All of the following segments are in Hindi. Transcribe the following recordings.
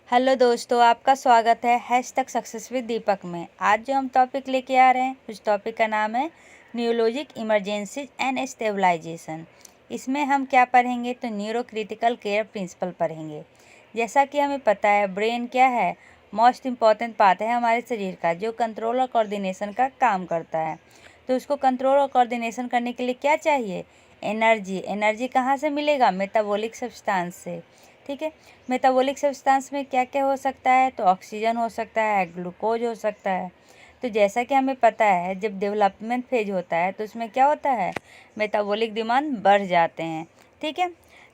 हेलो दोस्तों, आपका स्वागत है हैशटैग सक्सेस विद दीपक में। आज जो हम टॉपिक लेके आ रहे हैं उस टॉपिक का नाम है न्यूरोलॉजिक इमरजेंसीज एंड स्टेबलाइजेशन। इसमें हम क्या पढ़ेंगे तो न्यूरो क्रिटिकल केयर प्रिंसिपल पढ़ेंगे। जैसा कि हमें पता है ब्रेन क्या है, मोस्ट इम्पॉर्टेंट पार्ट है हमारे शरीर का जो कंट्रोल और कोऑर्डिनेशन का काम करता है। तो उसको कंट्रोल और कोऑर्डिनेशन करने के लिए क्या चाहिए? एनर्जी। एनर्जी कहाँ से मिलेगा? मेटाबॉलिक सब्सटेंस से। ठीक है, मेटाबॉलिक सब्सटेंस में क्या क्या हो सकता है तो ऑक्सीजन हो सकता है, ग्लूकोज हो सकता है। तो जैसा कि हमें पता है जब डेवलपमेंट फेज होता है तो उसमें क्या होता है, मेटाबॉलिक डिमांड बढ़ जाते हैं। ठीक है,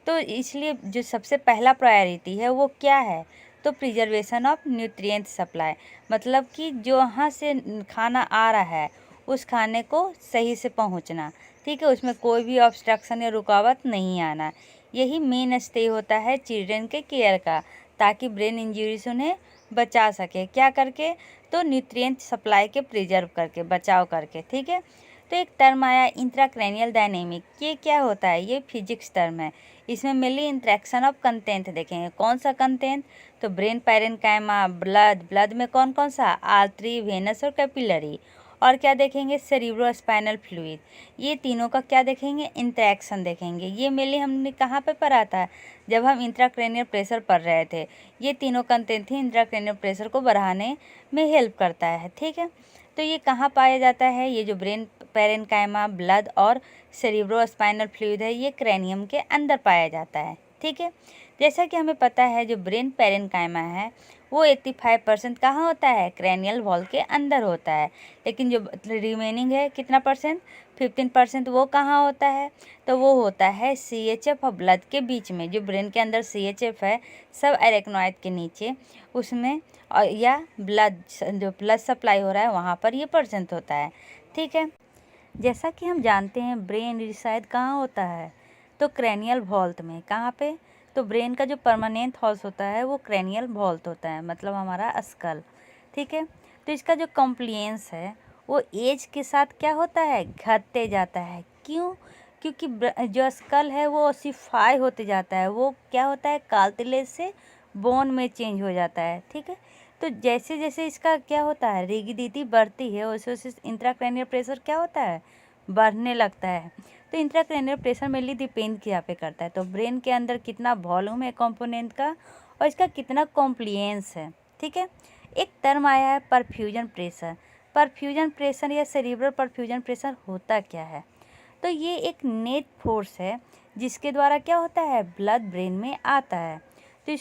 तो इसलिए जो सबसे पहला प्रायोरिटी है वो क्या है तो प्रिजर्वेशन ऑफ न्यूट्रिएंट सप्लाई, मतलब कि जो वहाँ से खाना आ रहा है उस खाने को सही से पहुँचना। ठीक है, उसमें कोई भी ऑब्स्ट्रक्शन या रुकावट नहीं आना। यही मेन स्टे होता है चिल्ड्रन के केयर का, ताकि ब्रेन इंजरी से उन्हें बचा सके। क्या करके तो न्यूट्रिएंट सप्लाई के प्रिजर्व करके, बचाव करके। ठीक है, तो एक टर्म आया इंट्राक्रैनियल डायनेमिक। ये क्या होता है? ये फिजिक्स टर्म है। इसमें मेनली इंट्रैक्शन ऑफ कंटेंट देखेंगे। कौन सा कंटेंट तो ब्रेन पैरेन्काइमा, ब्लड। ब्लड में कौन कौन सा? आर्टरी, वेनस और कैपिलरी। और क्या देखेंगे? Cerebro spinal fluid. ये तीनों का क्या देखेंगे? इंटरेक्शन देखेंगे। ये मेनली हमने कहाँ पे पढ़ा था? जब हम इंट्राक्रैनियल प्रेशर पढ़ रहे थे। ये तीनों कंटेंट ही इंट्राक्रैनियल प्रेशर को बढ़ाने में हेल्प करता है। ठीक है, तो ये कहाँ पाया जाता है? ये जो ब्रेन पैरेन्काइमा, ब्लड और सेरिब्रो स्पाइनल फ्लूइड है ये क्रैनियम के अंदर पाया जाता है। ठीक है, जैसा कि हमें पता है जो ब्रेन पैरेन्काइमा है वो 85% कहाँ होता है? क्रैनियल वॉल के अंदर होता है। लेकिन जो रिमेनिंग है कितना परसेंट? 15% वो कहाँ होता है? तो वो होता है CHF और ब्लड के बीच में। जो ब्रेन के अंदर CHF है सब एरेक्नोइड के नीचे उसमें, और या ब्लड जो ब्लड सप्लाई हो रहा है वहाँ पर ये परसेंट होता है। ठीक है, जैसा कि हम जानते हैं ब्रेन रिसाइड कहाँ होता है तो क्रैनियल वॉल्ट में। कहाँ पे? तो ब्रेन का जो परमानेंट हाउस होता है वो क्रैनियल वॉल्ट होता है, मतलब हमारा स्कल। ठीक है, तो इसका जो कॉम्प्लियंस है वो एज के साथ क्या होता है? घटते जाता है। क्यों? क्योंकि जो स्कल है वो ओसिफाई होते जाता है। वो क्या होता है? कार्टिलेज से बोन में चेंज हो जाता है। ठीक है, तो जैसे जैसे इसका क्या होता है, रिगिडिटी बढ़ती है वैसे वैसे इंट्राक्रैनियल प्रेशर क्या होता है? बढ़ने लगता है। तो इंट्राक्रैनियल प्रेशर मेनली डिपेंड क्या पे करता है तो ब्रेन के अंदर कितना वॉल्यूम है कंपोनेंट का और इसका कितना कॉम्प्लियंस है। ठीक है, एक टर्म आया है परफ्यूजन प्रेशर। परफ्यूजन प्रेशर या सेरिब्रल परफ्यूजन प्रेशर होता क्या है? तो ये एक नेट फोर्स है जिसके द्वारा क्या होता है? ब्लड ब्रेन में आता है। तो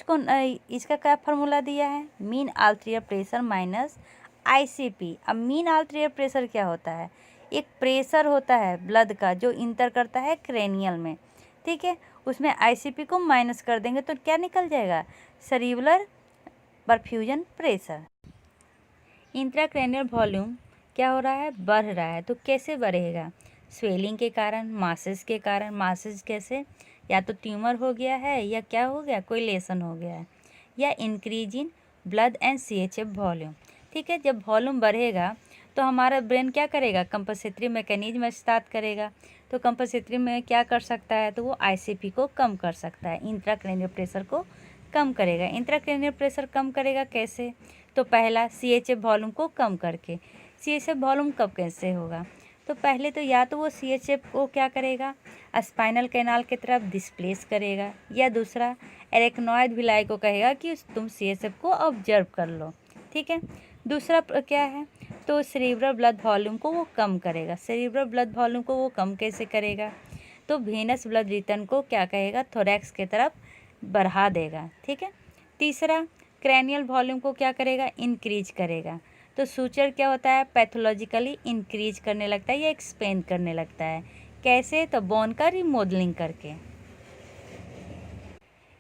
इसका क्या फार्मूला दिया है? Mean arterial pressure minus ICP। अब मीन आर्टेरियल प्रेशर क्या होता है? एक प्रेशर होता है ब्लड का जो इंटर करता है क्रेनियल में। ठीक है, उसमें ICP को माइनस कर देंगे तो क्या निकल जाएगा? Cerebral perfusion pressure. Intracranial volume क्या हो रहा है? बढ़ रहा है। तो कैसे बढ़ेगा? स्वेलिंग के कारण, मासेस के कारण। मासेस कैसे? या तो ट्यूमर हो गया है या क्या हो गया, कोई लेसन हो गया है, या increase in blood and CHF volume. ठीक है, जब वॉल्यूम बढ़ेगा तो हमारा ब्रेन क्या करेगा? कंपनसेटरी मैकेनिज्म स्टार्ट करेगा। तो कंपनसेटरी में क्या कर सकता है तो वो ICP को कम कर सकता है, इंट्राक्रैनियल प्रेशर को कम करेगा। इंट्राक्रैनियल प्रेशर कम करेगा कैसे? तो पहला CHF वॉल्यूम को कम करके। CHF वॉल्यूम कब कैसे होगा? तो पहले तो या तो वो CHF को क्या करेगा? स्पाइनल कैनाल की तरफ डिस्प्लेस करेगा, या दूसरा एरेक्नोइड विलाई को कहेगा कि तुम CHF को ऑब्जर्व कर लो। ठीक है, दूसरा क्या है तो सेरिब्रल ब्लड वॉल्यूम को वो कम करेगा। सेरिब्रल ब्लड वॉल्यूम को वो कम कैसे करेगा? तो वेनस ब्लड रिटर्न को क्या कहेगा? थोरैक्स की तरफ बढ़ा देगा। ठीक है, तीसरा क्रैनियल वॉल्यूम को क्या करेगा? इंक्रीज करेगा। तो सूचर क्या होता है? पैथोलॉजिकली इंक्रीज करने लगता है या एक्सपेंड करने लगता है। कैसे? तो बोन का रिमॉडलिंग करके।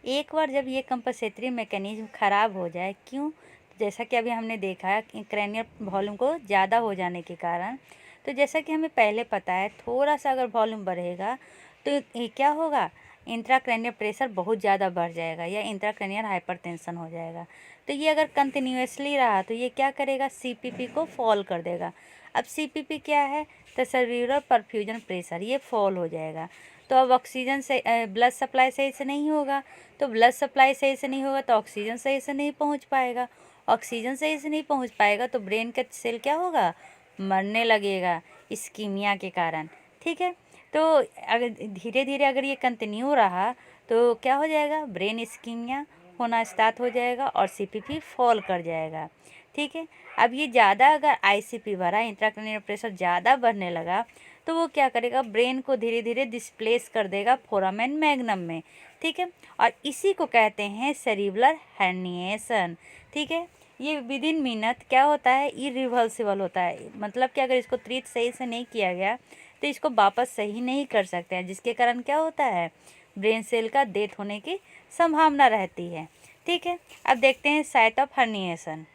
एक बार जब ये कंपनसेटरी मैकेनिज्म खराब हो जाए, क्यों? जैसा कि अभी हमने देखा है कि क्रैनियल वॉल्यूम को ज़्यादा हो जाने के कारण, तो जैसा कि हमें पहले पता है थोड़ा सा अगर वॉल्यूम बढ़ेगा तो ये क्या होगा? इंट्राक्रैनियल प्रेशर बहुत ज़्यादा बढ़ जाएगा या इंट्राक्रैनियल हाइपरटेंशन हो जाएगा। तो ये अगर कंटिन्यूसली रहा तो ये क्या करेगा? CPP को फॉल कर देगा। अब CPP क्या है? तो सेरिब्रल परफ्यूजन प्रेशर, ये फॉल हो जाएगा। तो अब ऑक्सीजन से ब्लड सप्लाई सही से नहीं होगा, तो ब्लड सप्लाई सही से नहीं होगा तो ऑक्सीजन सही से नहीं पहुंच पाएगा, ऑक्सीजन सही से नहीं पहुंच पाएगा तो ब्रेन का सेल क्या होगा, मरने लगेगा इस्कीमिया के कारण। ठीक है, तो अगर धीरे धीरे अगर ये कंटिन्यू रहा तो क्या हो जाएगा, ब्रेन इस्कीमिया होना स्टार्ट हो जाएगा और सीपीपी फॉल कर जाएगा। ठीक है, अब ये ज़्यादा अगर आईसीपी बढ़ा, इंट्राक्रैनियल प्रेशर ज़्यादा बढ़ने लगा तो वो क्या करेगा, ब्रेन को धीरे धीरे डिस्प्लेस कर देगा फोरामेन मैग्नम में। ठीक है, और इसी को कहते हैं सेरिब्रल हर्निएशन। ठीक है, ये विद इन मिनट क्या होता है, इरिवर्सिबल होता है, मतलब कि अगर इसको ट्रीट सही से नहीं किया गया तो इसको वापस सही नहीं कर सकते हैं, जिसके कारण क्या होता है, ब्रेन सेल का डेथ होने की संभावना रहती है। ठीक है, अब देखते हैं साइट ऑफ हर्निएशन।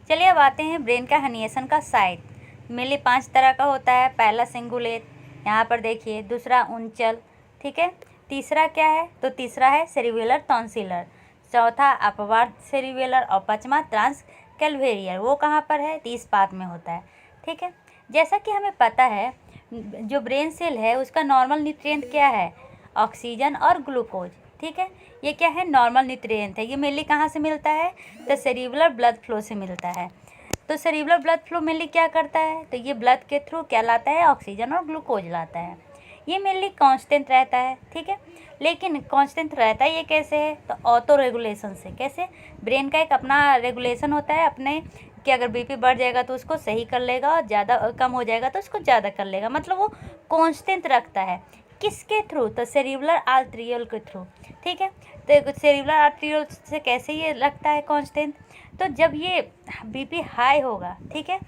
चलिए अब आते हैं ब्रेन का हर्निएशन का साइट। मेनली 5 तरह का होता है। पहला सिंगुलेट, यहाँ पर देखिए, दूसरा उंचल, ठीक है, तीसरा क्या है, तो तीसरा है सेरिब्रल टॉन्सिलर, चौथा अपवार्ड सेरिब्रल और पांचवा ट्रांस कैलवेरियर। वो कहाँ पर है, 30 पार्ट में होता है। ठीक है, जैसा कि हमें पता है जो ब्रेन सेल है उसका नॉर्मल न्यूट्रिएंट क्या है, ऑक्सीजन और ग्लूकोज। ठीक है, ये क्या है, नॉर्मल न्यूट्रिएंट है। ये मेनली कहाँ से मिलता है, तो सेरिब्रल ब्लड फ्लो से मिलता है। तो सेरिब्रल ब्लड फ्लो मेनली क्या करता है, तो ये ब्लड के थ्रू क्या लाता है, ऑक्सीजन और ग्लूकोज लाता है। ये मेनली कांस्टेंट रहता है। ठीक है, लेकिन कांस्टेंट रहता है ये कैसे है, तो ऑटो रेगुलेशन से। कैसे, ब्रेन का एक अपना रेगुलेशन होता है अपने कि अगर बीपी बढ़ जाएगा तो उसको सही कर लेगा और ज़्यादा कम हो जाएगा तो उसको ज़्यादा कर लेगा, मतलब वो कांस्टेंट रखता है। किसके थ्रू, तो सेरिब्रल आर्टरियल के थ्रू। ठीक है, तो सेरिब्रल आर्टरियल से कैसे ये रखता है कांस्टेंट, तो जब ये बीपी हाई होगा, ठीक है,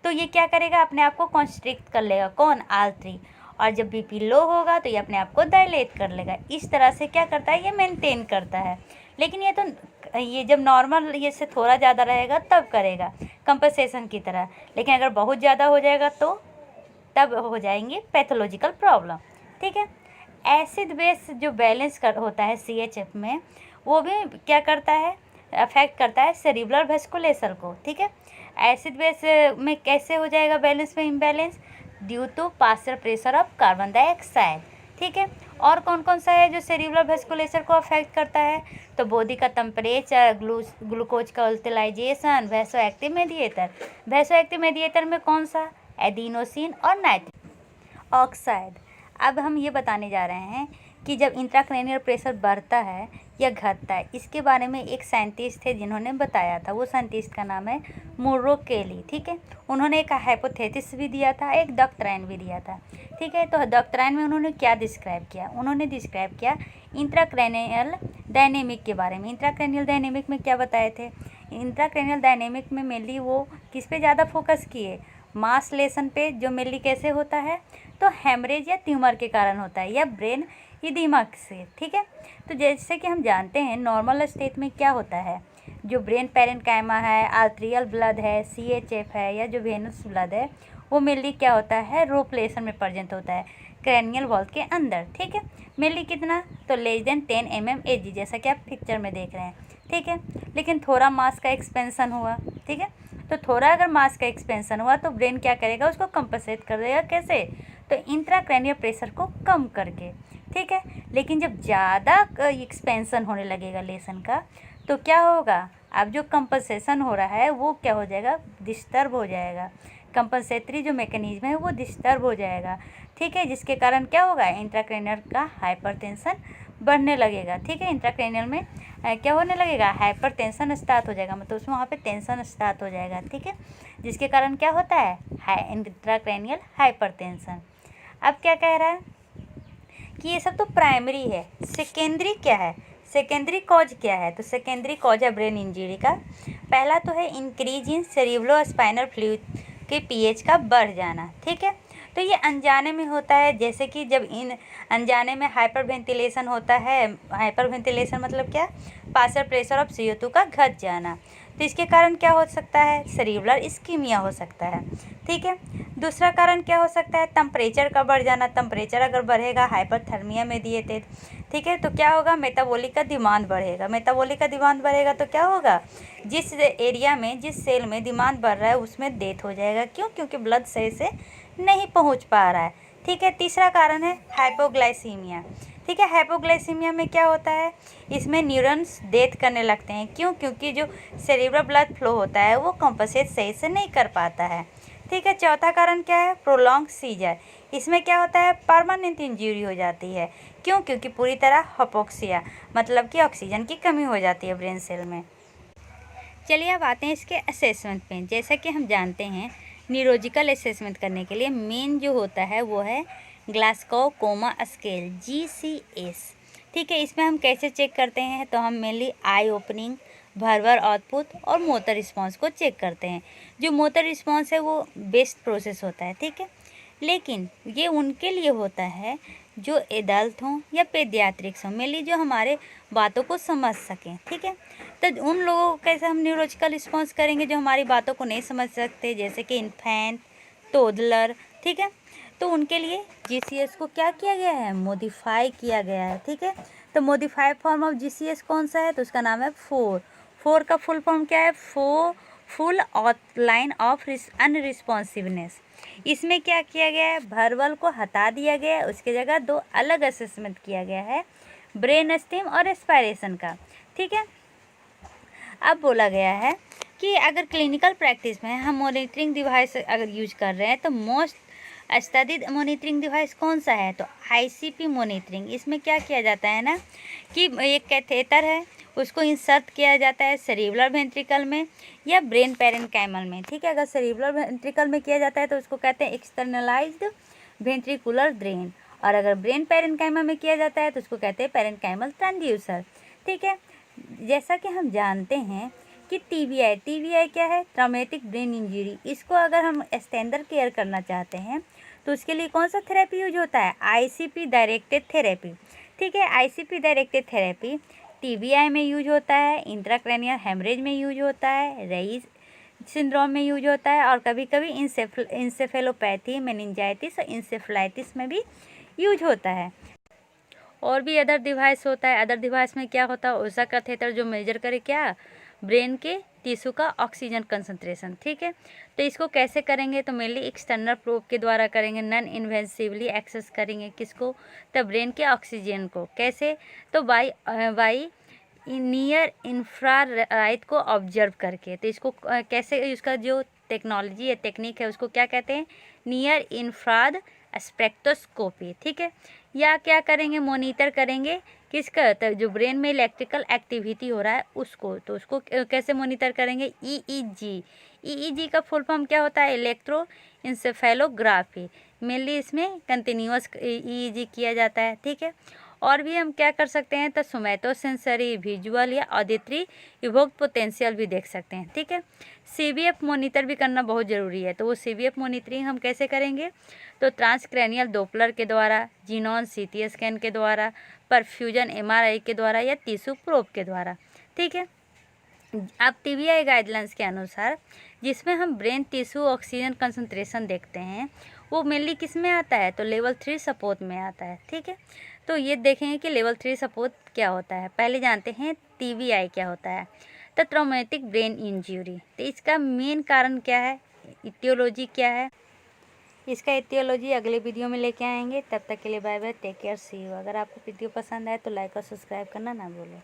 तो ये क्या करेगा, अपने आप को कॉन्स्ट्रिक्ट कर लेगा, कौन, आर्टरी, और जब बीपी लो होगा तो ये अपने आप को डायलेट कर लेगा। इस तरह से क्या करता है, ये मेंटेन करता है। लेकिन ये जब नॉर्मल ये से थोड़ा ज़्यादा रहेगा तब करेगा, कंपनसेशन की तरह। लेकिन अगर बहुत ज़्यादा हो जाएगा तो तब हो जाएंगे पैथोलॉजिकल प्रॉब्लम। ठीक है, एसिड बेस जो बैलेंस होता है सीएचएफ में, वो भी क्या करता है, अफेक्ट करता है सेरिब्रल वेस्कुलेशन को। ठीक है, एसिड बेस में कैसे हो जाएगा बैलेंस में imbalance, due to partial pressure of carbon dioxide. ठीक है, और कौन कौन सा है जो सेरिब्रल वेस्कुलेशन को अफेक्ट करता है, तो बॉडी का टेम्परेचर, ग्लूकोज का utilisation, vaso active mediator. Vaso active mediator में कौन सा, एडिनोसिन और नाइट्रिक ऑक्साइड। अब हम ये बताने जा रहे हैं कि जब इंट्राक्रैनियल प्रेशर बढ़ता है या घटता है, इसके बारे में एक साइंटिस्ट थे जिन्होंने बताया था। वो साइंटिस्ट का नाम है मुर्रो केली। ठीक है, उन्होंने एक हाइपोथेसिस भी दिया था, एक डॉक्ट्राइन भी दिया था। ठीक है, तो डॉक्ट्राइन में उन्होंने क्या डिस्क्राइब किया, उन्होंने डिस्क्राइब किया इंट्राक्रैनियल डायनेमिक के बारे में। इंट्राक्रैनियल डायनेमिक में क्या बताए थे, इंट्राक्रैनियल डायनेमिक में मेनली वो किस पे ज़्यादा फोकस किए, मास लेसन पे, जो मेनली कैसे होता है, तो हेमरेज या ट्यूमर के कारण होता है, या ब्रेन इदीमा से। ठीक है, तो जैसे कि हम जानते हैं नॉर्मल स्टेट में क्या होता है, जो ब्रेन पैरेन्काइमा है, आर्टरियल ब्लड है, सीएचएफ है, या जो वेनस ब्लड है, वो मेनली क्या होता है, रोप लेसन में प्रेजेंट होता है क्रैनियल वॉल के अंदर। ठीक है, मेनली कितना, तो लेस देन 10 mm एजी, जैसा कि आप पिक्चर में देख रहे हैं। ठीक है, लेकिन थोड़ा मास का एक्सपेंशन हुआ। ठीक है, तो थोड़ा अगर मास का एक्सपेंशन हुआ तो ब्रेन क्या करेगा, उसको कंपनसेट कर देगा। कैसे, तो इंट्राक्रैनियल प्रेशर को कम करके। ठीक है, लेकिन जब ज़्यादा एक्सपेंशन होने लगेगा लेसन का, तो क्या होगा, अब जो कंपनसेशन हो रहा है वो क्या हो जाएगा, डिस्टर्ब हो जाएगा। कंपनसेटरी जो मैकेनिज्म है वो डिस्टर्ब हो जाएगा। ठीक है, जिसके कारण क्या होगा, इंट्राक्रैनियल का हाइपरटेंशन बढ़ने लगेगा। ठीक है, इंट्राक्रैनियल में क्या होने लगेगा, हाइपरटेंशन स्टार्ट हो जाएगा, मतलब उसमें वहाँ पे टेंशन स्टार्ट हो जाएगा। ठीक है, जिसके कारण क्या होता है, इंट्राक्रैनियल हाइपरटेंशन। अब क्या कह रहा है कि ये सब तो प्राइमरी है, सेकेंडरी क्या है, सेकेंडरी कॉज क्या है, तो सेकेंडरी कॉज है ब्रेन इंजरी का। पहला तो है increase in cerebro spinal fluid के पीएच का बढ़ जाना। ठीक है, तो ये अनजाने में होता है, जैसे कि जब इन अनजाने में हाइपर वेंटिलेशन होता है, हाइपर वेंटिलेशन मतलब क्या, पार्शियल प्रेशर ऑफ CO2 का घट जाना, तो इसके कारण क्या हो सकता है, सेरिब्रल इस्कीमिया हो सकता है। ठीक है, दूसरा कारण क्या हो सकता है, टेम्परेचर का बढ़ जाना। टेम्परेचर अगर बढ़ेगा, हाइपरथर्मिया मेडिएटेड, ठीक है, तो क्या होगा, मेटाबॉलिक का डिमांड बढ़ेगा। मेटाबॉलिक का डिमांड बढ़ेगा तो क्या होगा, जिस एरिया में, जिस सेल में डिमांड बढ़ रहा है उसमें डेथ हो जाएगा। क्यों, क्योंकि ब्लड सही से नहीं पहुंच पा रहा है। ठीक है। तीसरा कारण है हाइपोग्लाइसीमिया। ठीक है, हाइपोग्लाइसीमिया में क्या होता है, इसमें न्यूरॉन्स डेथ करने लगते हैं। क्यों? क्योंकि जो सेरेब्रल ब्लड फ्लो होता है वो कंपनसेट सही से नहीं कर पाता है। ठीक है। चौथा कारण क्या है, प्रोलॉन्ग सीजर। इसमें क्या होता है, परमानेंट इंजरी हो जाती है। क्यों? क्योंकि पूरी तरह हाइपोक्सिया मतलब कि ऑक्सीजन की कमी हो जाती है ब्रेन सेल में। चलिए अब आते हैं इसके असेसमेंट पे। जैसा कि हम जानते हैं न्यूरोलॉजिकल असेसमेंट करने के लिए मेन जो होता है वो है ग्लासगो कोमा स्केल, GCS। ठीक है, इसमें हम कैसे चेक करते हैं, तो हम mainly I opening, verbal output और मोटर रिस्पांस को चेक करते हैं। जो मोटर रिस्पांस है वो बेस्ट प्रोसेस होता है। ठीक है, लेकिन ये उनके लिए होता है जो एडल्ट हों या पेडियाट्रिक्स हों, मेनली जो हमारे बातों को समझ सकें। ठीक है, तो उन लोगों को कैसे हम न्यूरोलॉजिकल रिस्पांस करेंगे जो हमारी बातों को नहीं समझ सकते, जैसे कि इन्फेंट, टोडलर। ठीक है, तो उनके लिए GCS को क्या किया गया है, मॉडिफाई किया गया है। ठीक है, तो मॉडिफाइड फॉर्म ऑफ GCS कौन सा है, तो उसका नाम है 4 का फुल फॉर्म क्या है, फुल आउटलाइन ऑफ अनरिस्पॉन्सिवनेस। इसमें क्या किया गया है, वर्बल को हटा दिया गया है, उसकी जगह 2 अलग असेसमेंट किया गया है, ब्रेन स्टेम और एस्पायरेशन का। ठीक है, अब बोला गया है कि अगर क्लिनिकल प्रैक्टिस में हम मॉनिटरिंग डिवाइस अगर यूज कर रहे हैं तो मोस्ट स्टडीड मॉनिटरिंग डिवाइस कौन सा है, तो ICP मॉनिटरिंग। इसमें क्या किया जाता है ना कि एक कैथेटर है, उसको इंसर्ट किया जाता है सेरिब्रल वेंट्रिकल में या ब्रेन पैरेन्काइमल में। ठीक है, अगर सेरिब्रल वेंट्रिकल में किया जाता है तो उसको कहते हैं एक्सटर्नलाइज्ड वेंट्रिकुलर ड्रेन, और अगर ब्रेन पैरेन्काइमल में किया जाता है तो उसको कहते हैं पैरेन्काइमल ट्रांसड्यूसर। ठीक है, जैसा कि हम जानते हैं कि TBI क्या है, ट्रॉमेटिक ब्रेन इंजरी। इसको अगर हम स्टैंडर्ड केयर करना चाहते हैं तो उसके लिए कौन सा थेरेपी यूज होता है, ICP डायरेक्टेड थेरेपी। ठीक है, ICP डायरेक्टेड थेरेपी TBI में यूज होता है, इंट्राक्रैनियल हेमरेज में यूज होता है, रेइस सिंड्रोम में यूज होता है, और कभी कभी इंसेफेलोपैथी, मेनिंजाइटिस और इंसेफ्लाइटिस में भी यूज होता है। और भी अदर डिवाइस होता है। अदर डिवाइस में क्या होता है, ओसा कैथेटर जो मेजर करे क्या, ब्रेन के टिश्यू का ऑक्सीजन कंसंट्रेशन। ठीक है, तो इसको कैसे करेंगे, तो मेनली एक्सटर्नल प्रोब के द्वारा करेंगे, नॉन इन्वेसिवली एक्सेस करेंगे किसको, तो ब्रेन के ऑक्सीजन को। कैसे, तो बाई नियर इंफ्रारेड को ऑब्जर्व करके। तो इसको कैसे, इसका जो टेक्नोलॉजी है, टेक्निक है, उसको क्या कहते हैं, नियर इंफ्रारेड स्पेक्ट्रोस्कोपी। ठीक है, या क्या करेंगे, मॉनिटर करेंगे किसका, तो जो ब्रेन में इलेक्ट्रिकल एक्टिविटी हो रहा है उसको। तो उसको कैसे मॉनिटर करेंगे, EEG का फुल फॉर्म क्या होता है, इलेक्ट्रो इंसेफेलोग्राफी। मेनली इसमें कंटिन्यूअस EEG किया जाता है। ठीक है, और भी हम क्या कर सकते हैं, तो सोमैटो सेंसरी, विजुअल या ऑडिटरी इवोक्ड पोटेंशियल भी देख सकते हैं। ठीक है, CBF मॉनिटर भी करना बहुत ज़रूरी है। तो वो CBF मॉनिटरिंग हम कैसे करेंगे, तो ट्रांसक्रैनियल डोपलर के द्वारा, जीनोन CT स्कैन के द्वारा, परफ्यूजन MRI के द्वारा या टिश्यू प्रोब के द्वारा। ठीक है, अब TBI गाइडलाइंस के अनुसार जिसमें हम ब्रेन टिश्यू ऑक्सीजन कंसंट्रेशन देखते हैं वो मेनली किस में आता है, तो लेवल 3 सपोर्ट में आता है। ठीक है, तो ये देखेंगे कि लेवल 3 सपोर्ट क्या होता है। पहले जानते हैं TBI क्या होता है, तो ट्रॉमेटिक ब्रेन इंजरी। तो इसका मेन कारण क्या है, इटियोलॉजी क्या है, इसका इटियोलॉजी अगले वीडियो में लेके आएंगे। तब तक के लिए bye bye, take care, see you. अगर आपको वीडियो पसंद आए तो लाइक और सब्सक्राइब करना ना भूलें।